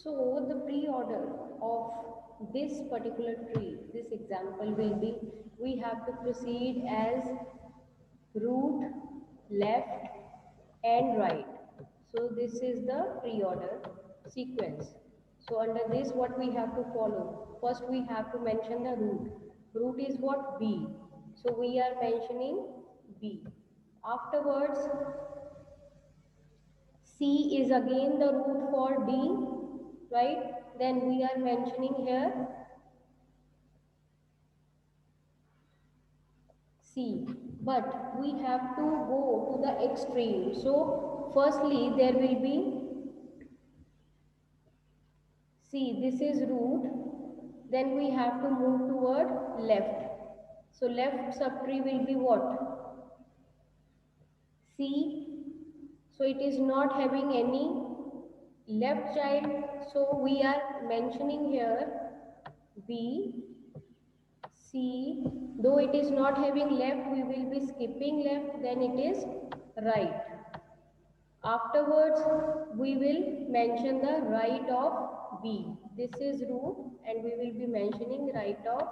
So the pre-order of this particular tree, this example will be, we have to proceed as root, left and right. So this is the pre-order sequence. So under this what we have to follow? First we have to mention the root. Root is what? B. So we are mentioning B. Afterwards C is again the root for D, right? Then we are mentioning here C, but we have to go to the extreme. So firstly there will be C, this is root, then we have to move toward left. So left subtree will be what? C. So it is not having any left child, so we are mentioning here B, C. Though it is not having left, we will be skipping left, then it is right. Afterwards we will mention the right of B. This is root and we will be mentioning right of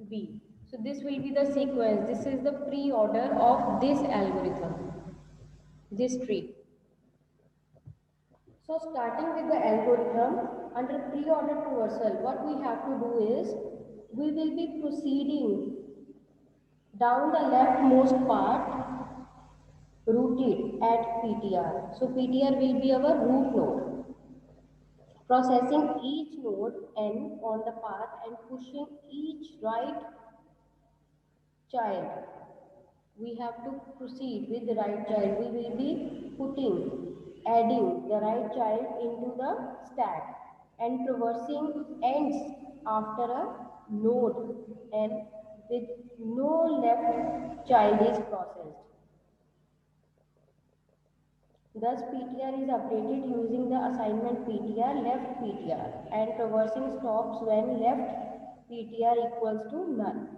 B. So this will be the sequence. This is the pre-order of this algorithm, this tree. So starting with the algorithm, under pre-order reversal, what we have to do is, we will be proceeding down the leftmost part rooted at PTR. So PTR will be our root node. Processing each node n on the path and pushing each right child. We have to proceed with the right child. We will be adding the right child into the stack and traversing ends after a node and with no left child is processed. Thus PTR is updated using the assignment PTR left PTR and traversing stops when left PTR equals to none.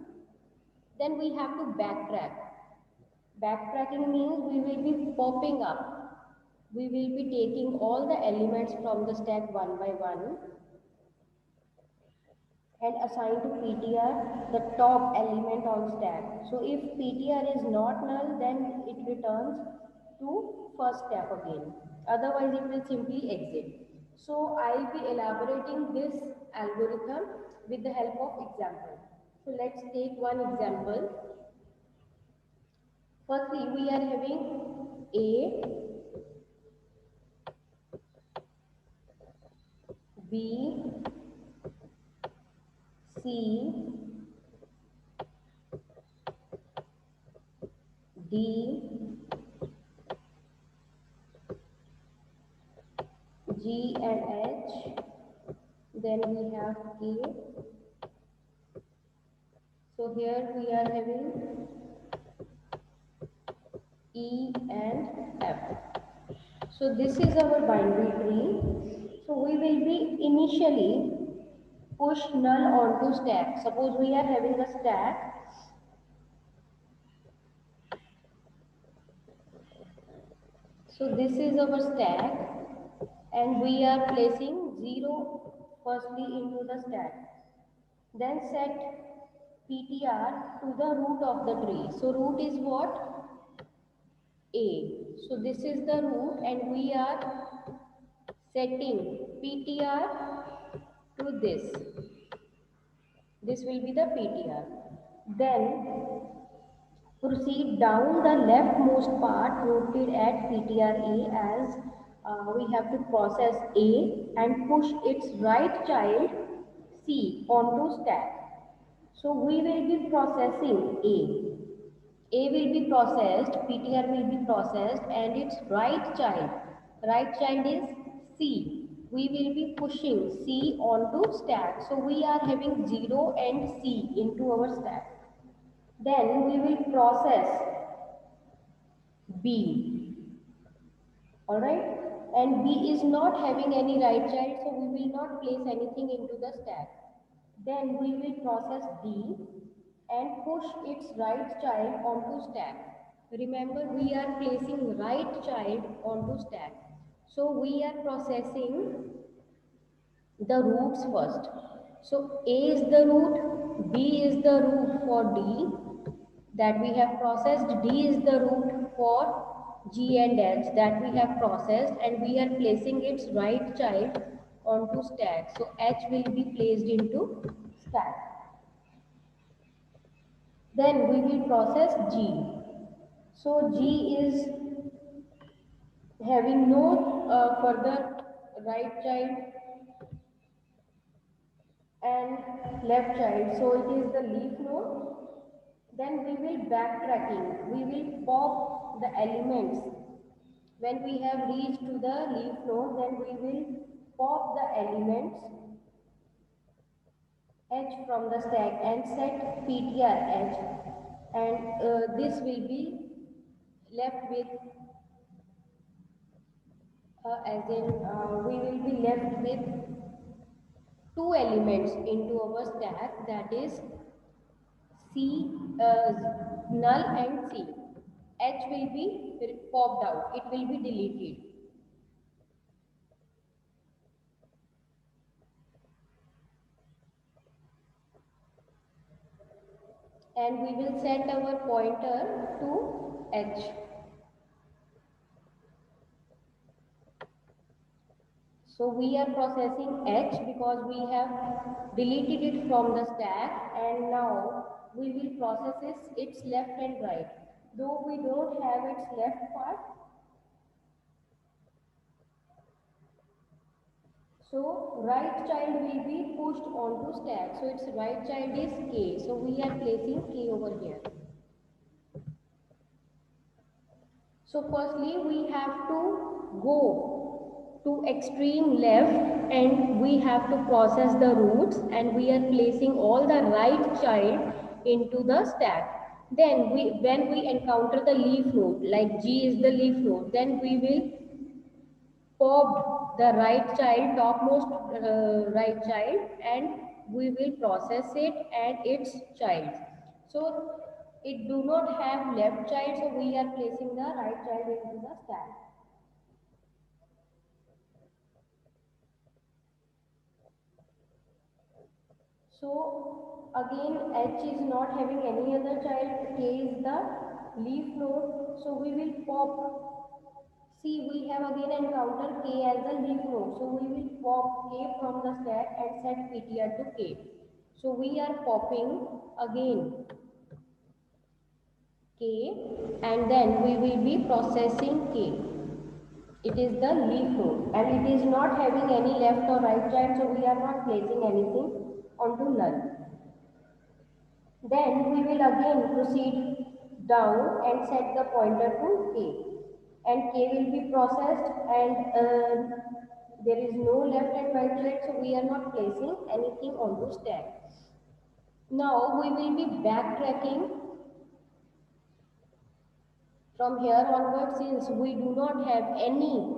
Then we have to backtrack. Backtracking means we will be popping up. We will be taking all the elements from the stack one by one and assign to PTR the top element on stack. So if PTR is not null, then it returns to first step again. Otherwise it will simply exit. So I'll be elaborating this algorithm with the help of example. So let's take one example. Firstly, we are having A, B, C, D, G and H. Then we have K. So here we are having E and F. So this is our binary tree. So we will be initially push null onto stack. Suppose we are having a stack. So this is our stack and we are placing 0 firstly into the stack. Then set PTR to the root of the tree. So root is what? A. So this is the root and we are setting PTR to this. This will be the PTR. Then proceed down the leftmost part rooted at PTR A as we have to process A and push its right child C onto stack. So we will be processing A. A will be processed, PTR will be processed and its right child is C. We will be pushing C onto stack. So we are having 0 and C into our stack. Then we will process B. Alright? And B is not having any right child, so we will not place anything into the stack. Then we will process D and push its right child onto stack. Remember, we are placing right child onto stack. So we are processing the roots first. So A is the root, B is the root for D that we have processed, D is the root for G and H that we have processed, and we are placing its right child onto stack. So H will be placed into stack. Then we will process G. So G is having no further right child and left child, so it is the leaf node. Then we will backtracking. We will pop the elements. When we have reached to the leaf node, then we will pop the elements H from the stack and set PTR H, and this will be left with we will be left with two elements into our stack, that is C, null and C. H will be popped out, it will be deleted. And we will set our pointer to H. So we are processing H because we have deleted it from the stack, and now we will process its left and right. Though we don't have its left part, so right child will be pushed onto stack. So its right child is K. So we are placing K over here. So firstly we have to go to extreme left and we have to process the roots, and we are placing all the right child into the stack. Then when we encounter the leaf node, like G is the leaf node, then we will pop the right child, topmost right child, and we will process it and its child. So it do not have left child, so we are placing the right child into the stack. So again H is not having any other child, K is the leaf node, so we will pop. See, we have again encountered K as a leaf node, so we will pop K from the stack and set PTR to K. So we are popping again K, and then we will be processing K. It is the leaf node and it is not having any left or right child, so we are not placing anything onto null. Then we will again proceed down and set the pointer to K, and K will be processed, and there is no left and right child, so we are not placing anything onto stack. Now we will be backtracking from here onwards, since we do not have any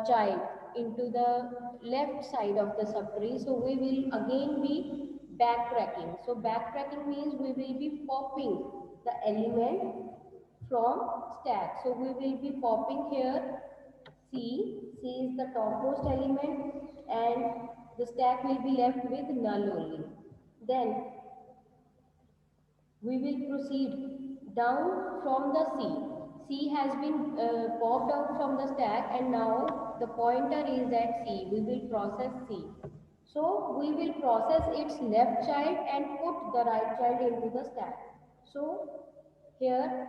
child into the left side of the subtree, so we will again be backtracking. So backtracking means we will be popping the element from stack. So we will be popping here C is the topmost element, and the stack will be left with null only. Then we will proceed down from the C. C has been popped out from the stack, and now the pointer is at C. We will process C. So we will process its left child and put the right child into the stack. So here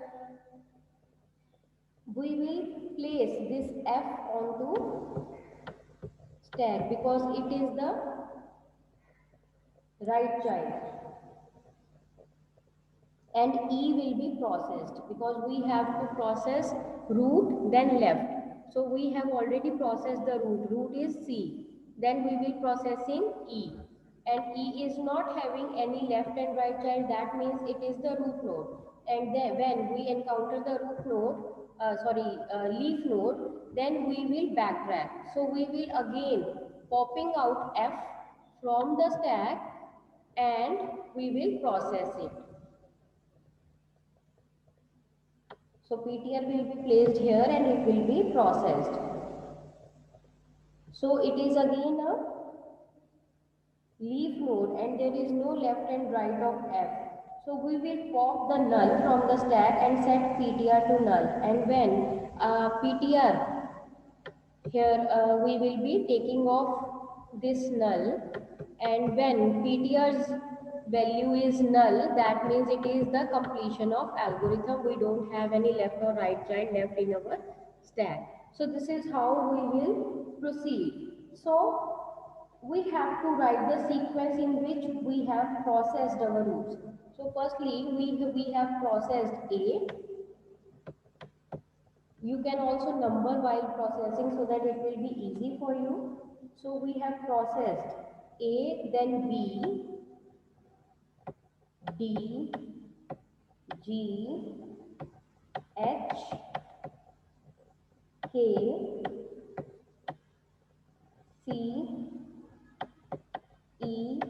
we will place this F onto stack because it is the right child, and E will be processed because we have to process root then left. So we have already processed the root. Root is C. Then we will processing E, and E is not having any left and right child. That means it is the root node. And then when we encounter the root node, leaf node, then we will backtrack. So we will again popping out F from the stack, and we will process it. So PTR will be placed here and it will be processed. So it is again a leaf node and there is no left and right of F. So we will pop the null from the stack and set PTR to null. And when PTR, here we will be taking off this null, and when PTR's value is null, that means it is the completion of algorithm. We don't have any left or right child left in our stack. So this is how we will proceed. So we have to write the sequence in which we have processed our roots. So firstly, we have processed A. You can also number while processing so that it will be easy for you. So we have processed A, then B, D, G, H, K, C, E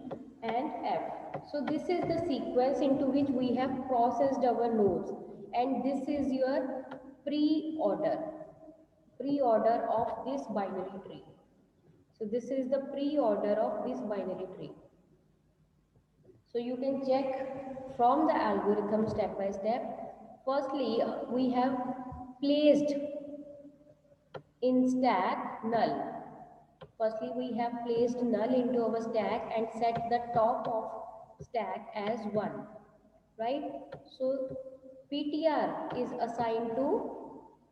and F. So this is the sequence into which we have processed our nodes, and this is your pre-order of this binary tree. So this is the pre-order of this binary tree. So you can check from the algorithm step by step. Firstly, we have placed in stack null. Firstly, we have placed null into our stack and set the top of stack as 1, right? So PTR is assigned to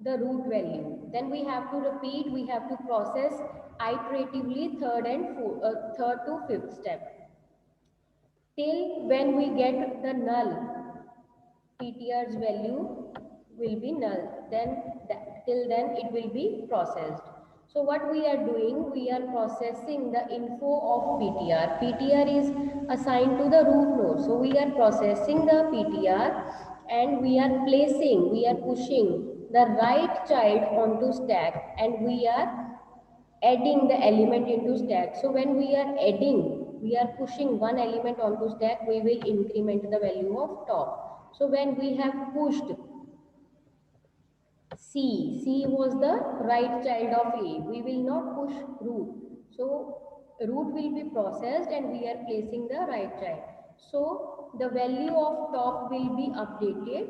the root value. Then we have to repeat, we have to process iteratively third to fifth step till when we get the null. PTR's value will be null, then till then it will be processed. So what we are doing, we are processing the info of PTR is assigned to the root node. So we are processing the PTR and we are pushing the right child onto stack, and we are adding the element into stack. So when we are pushing one element onto stack, we will increment the value of top. So when we have pushed C was the right child of A, we will not push root. So root will be processed and we are placing the right child. So the value of top will be updated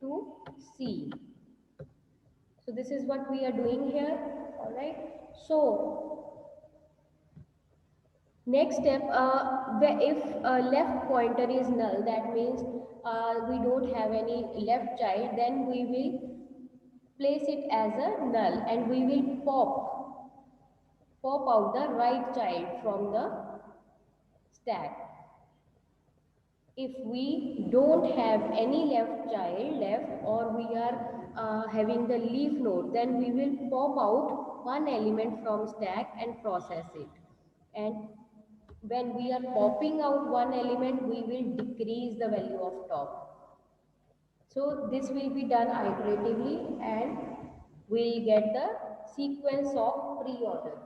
to C. So this is what we are doing here. All right. So next step, if left pointer is null, that means we don't have any left child, then we will place it as a null and we will pop out the right child from the stack. If we don't have any left child left, or we are having the leaf node, then we will pop out one element from stack and process it. And when we are popping out one element, we will decrease the value of top. So this will be done iteratively and we'll get the sequence of pre-order.